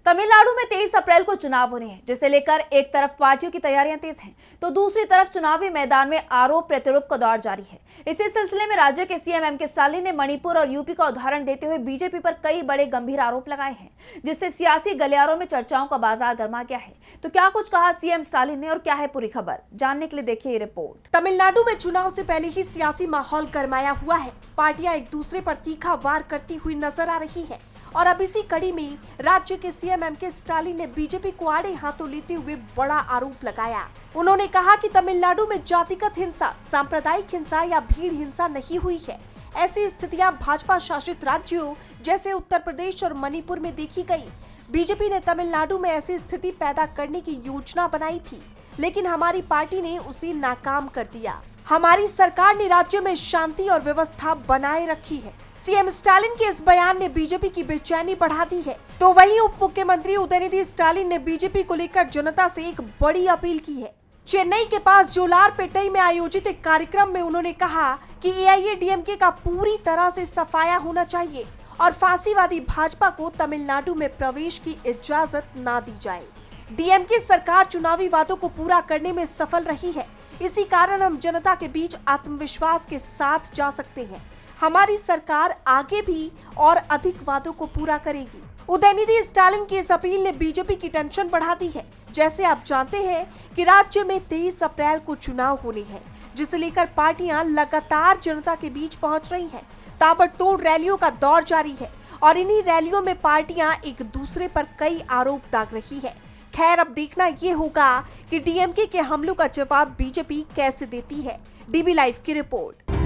तमिलनाडु में 23 अप्रैल को चुनाव होने हैं, जिसे लेकर एक तरफ पार्टियों की तैयारियां तेज हैं, तो दूसरी तरफ चुनावी मैदान में आरोप प्रत्यारोप का दौर जारी है। इसी सिलसिले में राज्य के सीएम एम के स्टालिन ने मणिपुर और यूपी का उदाहरण देते हुए बीजेपी पर कई बड़े गंभीर आरोप लगाए हैं, जिससे सियासी गलियारों में चर्चाओं का बाजार गर्मा गया है। तो क्या कुछ कहा सीएम स्टालिन ने और क्या है पूरी खबर, जानने के लिए देखिए ये रिपोर्ट। तमिलनाडु में चुनाव से पहले ही सियासी माहौल गरमाया हुआ है। पार्टियां एक दूसरे पर तीखा वार करती हुई नजर आ रही है और अब इसी कड़ी में राज्य के सीएम एम के स्टालिन ने बीजेपी को आड़े हाथों लेते हुए बड़ा आरोप लगाया। उन्होंने कहा कि तमिलनाडु में जातिगत हिंसा, सांप्रदायिक हिंसा या भीड़ हिंसा नहीं हुई है। ऐसी स्थितियां भाजपा शासित राज्यों जैसे उत्तर प्रदेश और मणिपुर में देखी गई। बीजेपी ने तमिलनाडु में ऐसी स्थिति पैदा करने की योजना बनाई थी, लेकिन हमारी पार्टी ने उसे नाकाम कर दिया। हमारी सरकार ने राज्य में शांति और व्यवस्था बनाए रखी है। सीएम स्टालिन के इस बयान ने बीजेपी की बेचैनी बढ़ा दी है। तो वहीं उप मुख्यमंत्री उदयनिधि स्टालिन ने बीजेपी को लेकर जनता से एक बड़ी अपील की है। चेन्नई के पास जोलारपेटाई में आयोजित एक कार्यक्रम में उन्होंने कहा कि एआईएडीएमके का पूरी तरह से सफाया होना चाहिए और फांसीवादी भाजपा को तमिलनाडु में प्रवेश की इजाजत न दी जाए। डीएमके सरकार चुनावी वादों को पूरा करने में सफल रही है। इसी कारण हम जनता के बीच आत्मविश्वास के साथ जा सकते हैं। हमारी सरकार आगे भी और अधिक वादों को पूरा करेगी। उदयनिधि स्टालिन की इस अपील ने बीजेपी की टेंशन बढ़ा दी है। जैसे आप जानते हैं कि राज्य में 23 अप्रैल को चुनाव होने हैं, जिसे लेकर पार्टियां लगातार जनता के बीच पहुंच रही हैं। ताबड़तोड़ रैलियों का दौर जारी है और इन्हीं रैलियों में पार्टियां एक दूसरे पर कई आरोप दाग रही है। खैर, अब देखना ये होगा कि डीएमके के हमलों का जवाब बीजेपी कैसे देती है। डीबी लाइव की रिपोर्ट।